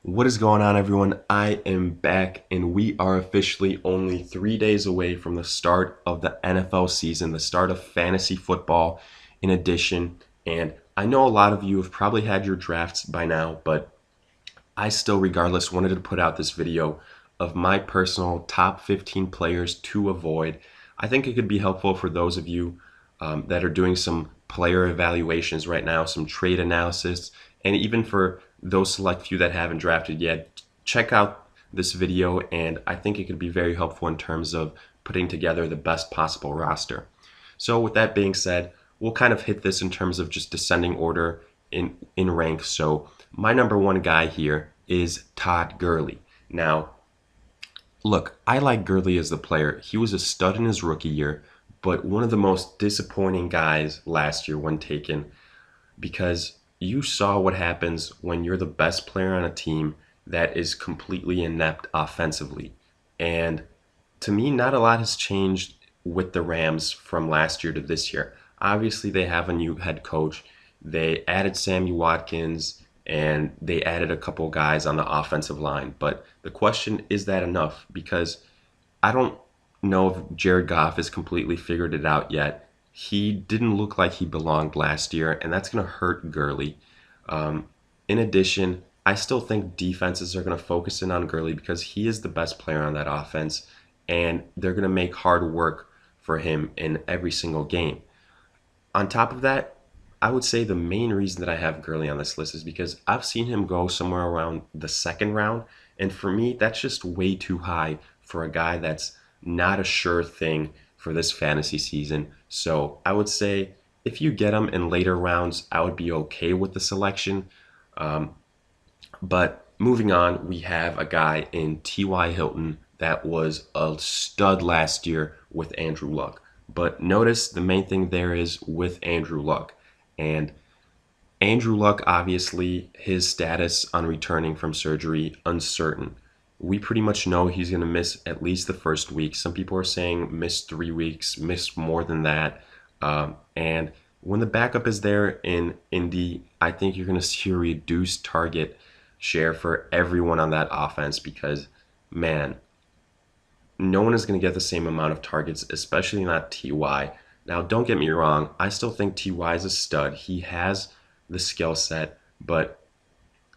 What is going on, everyone? I am back, and we are officially only 3 days away from the start of the NFL season, the start of fantasy football in addition. And I know a lot of you have probably had your drafts by now, but I still, regardless, wanted to put out this video of my personal top 15 players to avoid. I think it could be helpful for those of you that are doing some player evaluations right now, some trade analysis, and even for those select few that haven't drafted yet. Check out this video, and I think it could be very helpful in terms of putting together the best possible roster. So with that being said, we'll kind of hit this in terms of just descending order in rank. So my number one guy here is Todd Gurley. Now, look, I like Gurley as the player. He was a stud in his rookie year, but one of the most disappointing guys last year when taken, because you saw what happens when you're the best player on a team that is completely inept offensively. And to me, not a lot has changed with the Rams from last year to this year. Obviously, they have a new head coach. They added Sammy Watkins and they added a couple guys on the offensive line. But the question is that enough? Because I don't know if Jared Goff has completely figured it out yet. He didn't look like he belonged last year, and that's going to hurt Gurley. In addition, I still think defenses are going to focus in on Gurley because he is the best player on that offense, and they're going to make hard work for him in every single game. On top of that, I would say the main reason that I have Gurley on this list is because I've seen him go somewhere around the second round, and for me, that's just way too high for a guy that's not a sure thing for this fantasy season. So I would say if you get him in later rounds, I would be okay with the selection. Um, but moving on, we have a guy in T.Y. Hilton that was a stud last year with Andrew Luck. But notice the main thing there is with Andrew Luck. And Andrew Luck, obviously, his status on returning from surgery, uncertain. We pretty much know he's going to miss at least the first week. Some people are saying miss 3 weeks, miss more than that. And when the backup is there in Indy, I think you're going to see a reduced target share for everyone on that offense because, man, no one is going to get the same amount of targets, especially not Ty. Now, don't get me wrong. I still think Ty is a stud. He has the skill set, but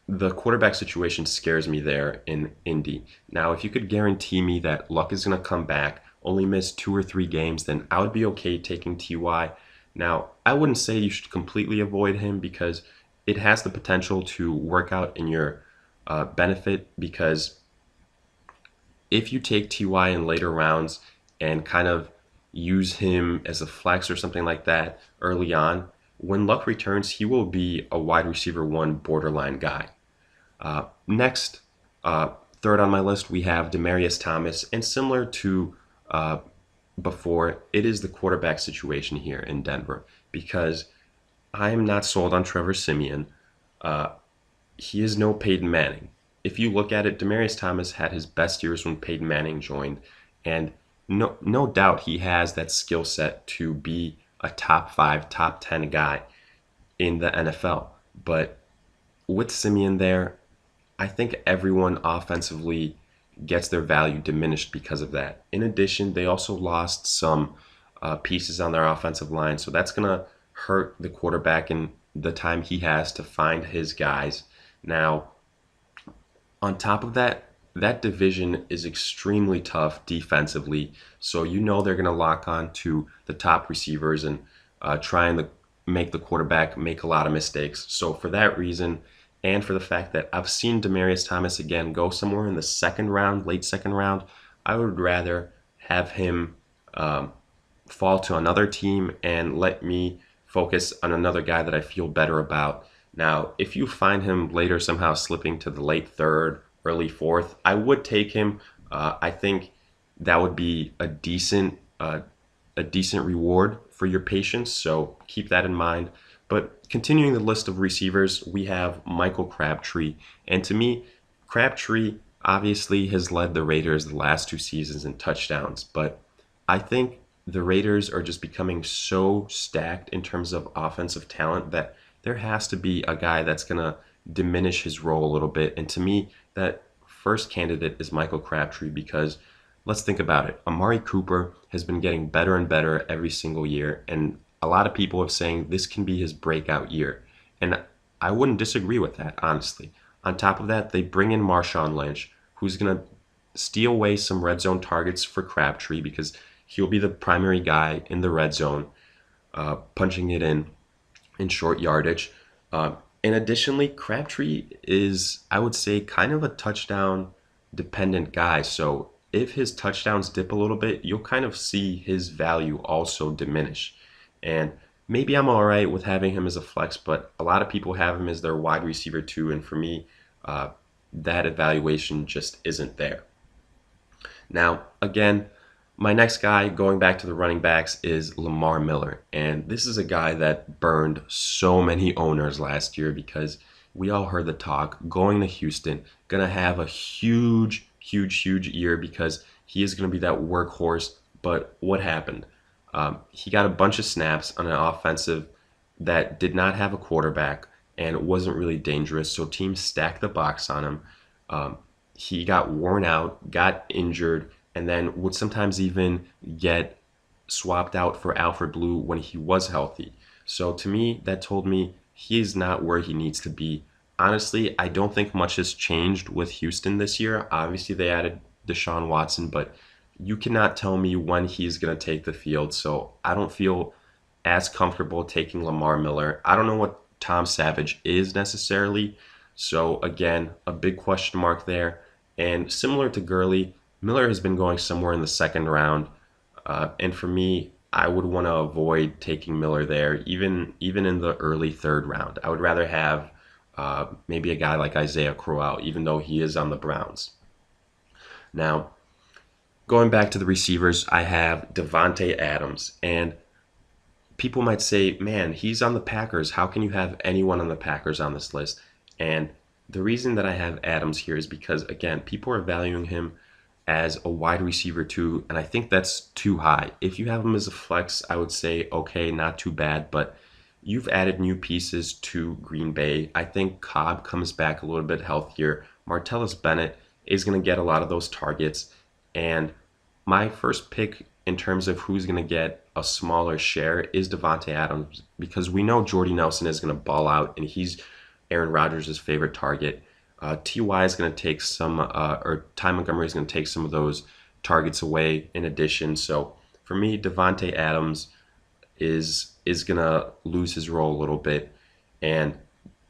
the quarterback situation scares me there in Indy. Now, if you could guarantee me that Luck is going to come back, only miss 2 or 3 games, then I would be okay taking Ty. Now, I wouldn't say you should completely avoid him because it has the potential to work out in your benefit because if you take Ty in later rounds and kind of use him as a flex or something like that early on, when Luck returns, he will be a wide receiver one borderline guy. Next, third on my list, we have Demaryius Thomas. And similar to before, it is the quarterback situation here in Denver because I am not sold on Trevor Siemian. He is no Peyton Manning. If you look at it, Demaryius Thomas had his best years when Peyton Manning joined, and no doubt he has that skill set to be a top 5, top 10 guy in the NFL. But with Simeon there, I think everyone offensively gets their value diminished because of that. In addition, they also lost some pieces on their offensive line, so that's going to hurt the quarterback in the time he has to find his guys. Now, on top of that, that division is extremely tough defensively, so you know they're going to lock on to the top receivers and try and make the quarterback make a lot of mistakes. So for that reason, and for the fact that I've seen Demaryius Thomas again go somewhere in the second round, late second round, I would rather have him fall to another team and let me focus on another guy that I feel better about. Now, if you find him later somehow slipping to the late third, early fourth, I would take him. I think that would be a decent reward for your patience. So keep that in mind. But continuing the list of receivers, we have Michael Crabtree. And to me, Crabtree obviously has led the Raiders the last 2 seasons in touchdowns. But I think the Raiders are just becoming so stacked in terms of offensive talent that there has to be a guy that's going to diminish his role a little bit. And to me, that first candidate is Michael Crabtree because let's think about it. Amari Cooper has been getting better and better every single year, and a lot of people are saying this can be his breakout year. And I wouldn't disagree with that, honestly. On top of that, they bring in Marshawn Lynch, who's going to steal away some red zone targets for Crabtree because he'll be the primary guy in the red zone, punching it in short yardage. And additionally, Crabtree is, I would say, kind of a touchdown dependent guy. So if his touchdowns dip a little bit, you'll kind of see his value also diminish. And maybe I'm all right with having him as a flex, but a lot of people have him as their wide receiver too. And for me, that evaluation just isn't there. Now, again, my next guy, going back to the running backs, is Lamar Miller. And this is a guy that burned so many owners last year because we all heard the talk going to Houston, going to have a huge year because he is going to be that workhorse. But what happened? He got a bunch of snaps on an offensive that did not have a quarterback and it wasn't really dangerous. So teams stacked the box on him. He got worn out, got injured, and then would sometimes even get swapped out for Alfred Blue when he was healthy. So to me, that told me he is not where he needs to be. Honestly, I don't think much has changed with Houston this year. Obviously, they added Deshaun Watson, but you cannot tell me when he's going to take the field. So I don't feel as comfortable taking Lamar Miller. I don't know what Tom Savage is necessarily. So again, a big question mark there. And similar to Gurley, Miller has been going somewhere in the second round. And for me, I would want to avoid taking Miller there, even in the early third round. I would rather have maybe a guy like Isaiah Crowell, even though he is on the Browns. Now, going back to the receivers, I have Davante Adams. And people might say, man, he's on the Packers. How can you have anyone on the Packers on this list? And the reason that I have Adams here is because, again, people are valuing him as a wide receiver too, and I think that's too high. If you have him as a flex, I would say, okay, not too bad, but you've added new pieces to Green Bay. I think Cobb comes back a little bit healthier. Martellus Bennett is going to get a lot of those targets, and my first pick in terms of who's going to get a smaller share is Davante Adams, because we know Jordy Nelson is going to ball out, and he's Aaron Rodgers' favorite target. Ty is going to take some, or Ty Montgomery is going to take some of those targets away in addition. So for me, Davante Adams is going to lose his role a little bit. And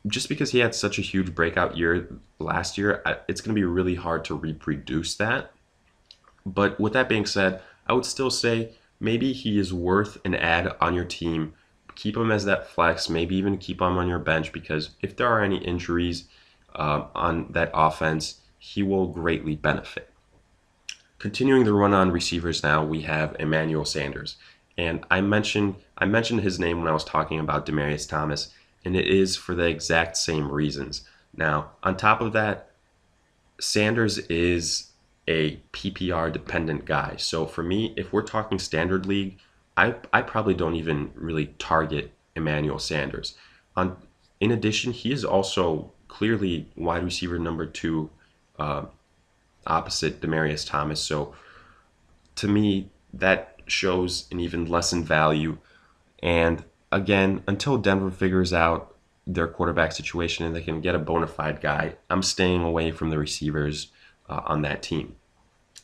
just because he had such a huge breakout year last year, it's going to be really hard to reproduce that. But with that being said, I would still say maybe he is worth an add on your team. Keep him as that flex, maybe even keep him on your bench, because if there are any injuries on that offense, he will greatly benefit. Continuing the run on receivers now, we have Emmanuel Sanders. And I mentioned his name when I was talking about Demaryius Thomas, and it is for the exact same reasons. Now, on top of that, Sanders is a PPR dependent guy. So for me, if we're talking standard league, I probably don't even really target Emmanuel Sanders. In addition, he is also clearly wide receiver number 2 opposite Demaryius Thomas. So to me, that shows an even lessened value. And again, until Denver figures out their quarterback situation and they can get a bona fide guy, I'm staying away from the receivers on that team.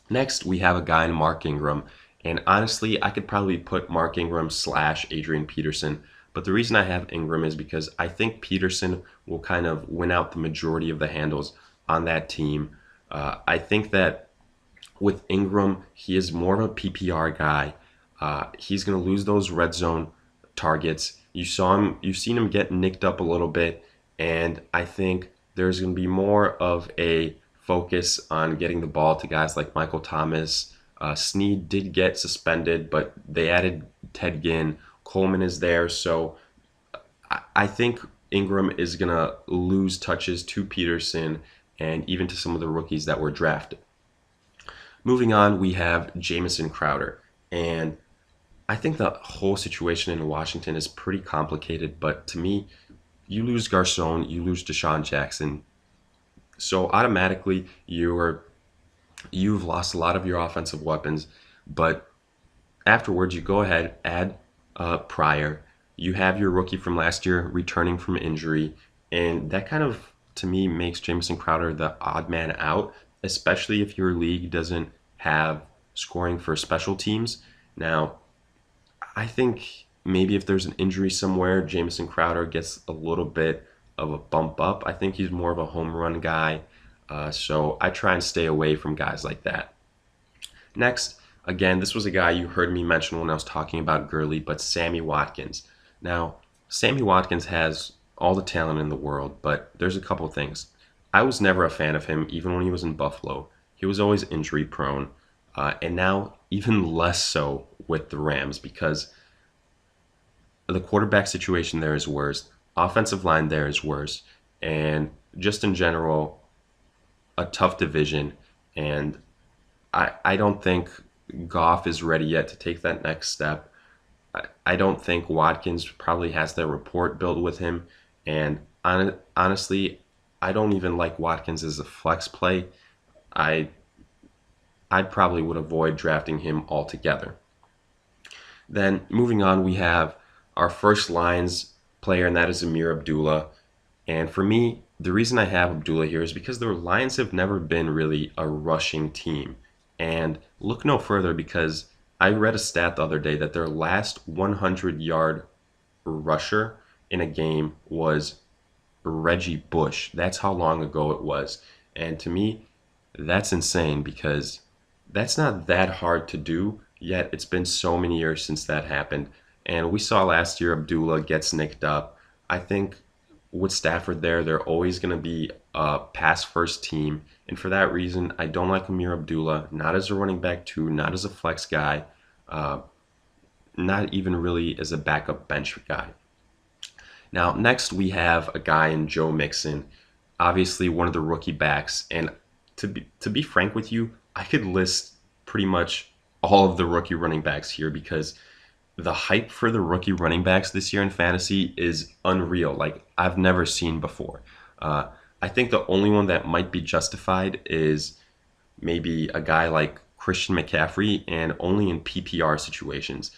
Next, we have a guy in Mark Ingram. And honestly, I could probably put Mark Ingram / Adrian Peterson. But the reason I have Ingram is because I think Peterson will kind of win out the majority of the handles on that team. I think that with Ingram, he is more of a PPR guy. He's going to lose those red zone targets. You've seen him get nicked up a little bit, and I think there's going to be more of a focus on getting the ball to guys like Michael Thomas. Snead did get suspended, but they added Ted Ginn. Coleman is there, so I think Ingram is going to lose touches to Peterson and even to some of the rookies that were drafted. Moving on, we have Jamison Crowder, and I think the whole situation in Washington is pretty complicated, but to me, you lose Garcon, you lose Deshaun Jackson. So automatically you've lost a lot of your offensive weapons, but afterwards, you go ahead, add Pryor. You have your rookie from last year returning from injury, and that kind of, to me, makes Jamison Crowder the odd man out, especially if your league doesn't have scoring for special teams. Now, I think maybe if there's an injury somewhere, Jamison Crowder gets a little bit of a bump up. I think he's more of a home run guy, so I try and stay away from guys like that. Next, again, this was a guy you heard me mention when I was talking about Gurley, but Sammy Watkins. Now, Sammy Watkins has all the talent in the world, but there's a couple things. I was never a fan of him, even when he was in Buffalo. He was always injury prone, and now even less so with the Rams because the quarterback situation there is worse, offensive line there is worse, and just in general, a tough division. And I don't think Goff is ready yet to take that next step. I don't think Watkins probably has that rapport built with him. And honestly, I don't even like Watkins as a flex play. I probably would avoid drafting him altogether. Then moving on, we have our first lines player, and that is Ameer Abdullah. And for me, the reason I have Abdullah here is because the Lions have never been really a rushing team. And look no further because I read a stat the other day that their last 100-yard rusher in a game was Reggie Bush. That's how long ago it was. And to me, that's insane because that's not that hard to do, yet it's been so many years since that happened. And we saw last year Abdullah gets nicked up. I think with Stafford there, they're always going to be a pass-first team. And for that reason, I don't like Ameer Abdullah, not as a running back two, not as a flex guy, not even really as a backup bench guy. Now, next we have a guy in Joe Mixon, obviously one of the rookie backs. And to be frank with you, I could list pretty much all of the rookie running backs here because the hype for the rookie running backs this year in fantasy is unreal, like I've never seen before. I think the only one that might be justified is maybe a guy like Christian McCaffrey, and only in PPR situations.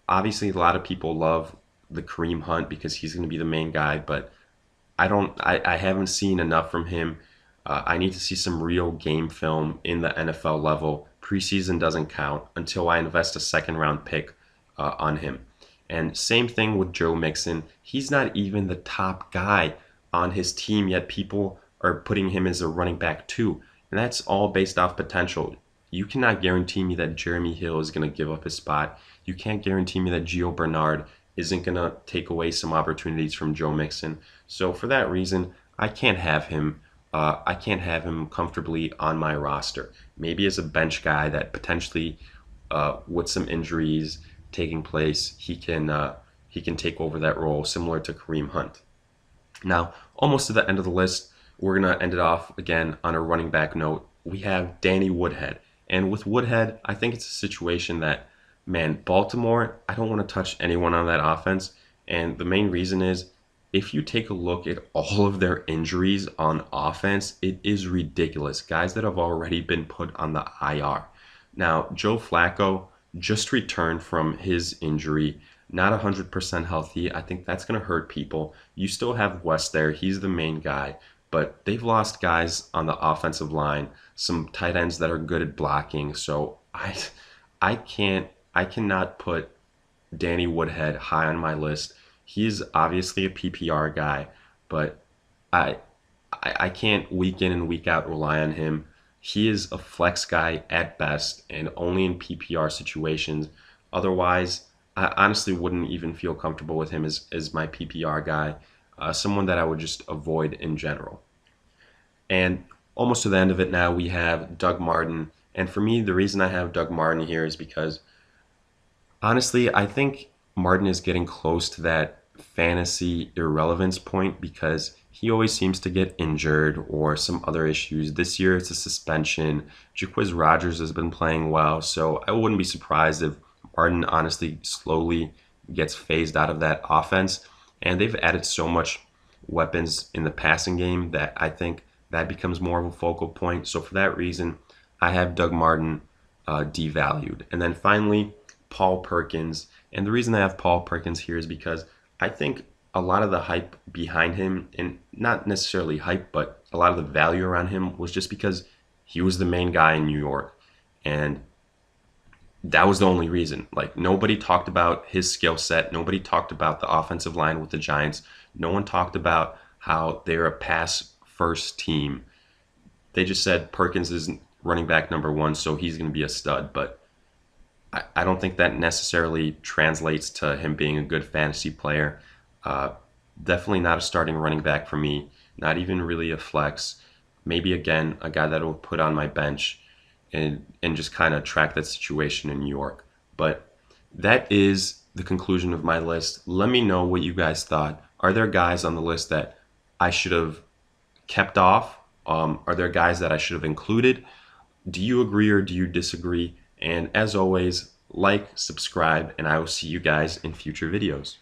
Obviously, a lot of people love the Kareem Hunt because he's going to be the main guy, but I haven't seen enough from him. I need to see some real game film in the NFL level. Preseason doesn't count until I invest a second round pick on him. And same thing with Joe Mixon. He's not even the top guy on his team, yet people are putting him as a running back too. And that's all based off potential. You cannot guarantee me that Jeremy Hill is going to give up his spot. You can't guarantee me that Gio Bernard isn't going to take away some opportunities from Joe Mixon. So for that reason, I can't have him. I can't have him comfortably on my roster. Maybe as a bench guy that potentially, with some injuries taking place, he can take over that role, similar to Kareem Hunt. Now, almost to the end of the list, we're going to end it off again on a running back note. We have Danny Woodhead. And with Woodhead, I think it's a situation that, man, Baltimore, I don't want to touch anyone on that offense. And the main reason is, if you take a look at all of their injuries on offense, it is ridiculous. Guys that have already been put on the IR. Now, Joe Flacco just returned from his injury, not 100% healthy. I think that's going to hurt people. You still have West there. He's the main guy. But they've lost guys on the offensive line, some tight ends that are good at blocking. So I cannot put Danny Woodhead high on my list. He's obviously a PPR guy, but I can't week in and week out rely on him. He is a flex guy at best and only in PPR situations. Otherwise, I honestly wouldn't even feel comfortable with him as my PPR guy. Someone that I would just avoid in general. And almost to the end of it now, we have Doug Martin. And for me, the reason I have Doug Martin here is because, honestly, I think Martin is getting close to that fantasy irrelevance point because he always seems to get injured or some other issues. This year, it's a suspension. Jacquizz Rodgers has been playing well, so I wouldn't be surprised if Martin honestly slowly gets phased out of that offense. And they've added so much weapons in the passing game that I think that becomes more of a focal point. So for that reason, I have Doug Martin devalued. And then finally, Paul Perkins. And the reason I have Paul Perkins here is because I think a lot of the hype behind him, and not necessarily hype, but a lot of the value around him was just because he was the main guy in New York. And that was the only reason. Like, nobody talked about his skill set. Nobody talked about the offensive line with the Giants. No one talked about how they're a pass first team. They just said Perkins is running back number one, so he's going to be a stud. But I don't think that necessarily translates to him being a good fantasy player. Definitely not a starting running back for me. Not even really a flex. Maybe, again, a guy that will put on my bench and just kind of track that situation in New York. But that is the conclusion of my list. Let me know what you guys thought. Are there guys on the list that I should have kept off? Are there guys that I should have included? Do you agree or do you disagree? And as always, like, subscribe, and I will see you guys in future videos.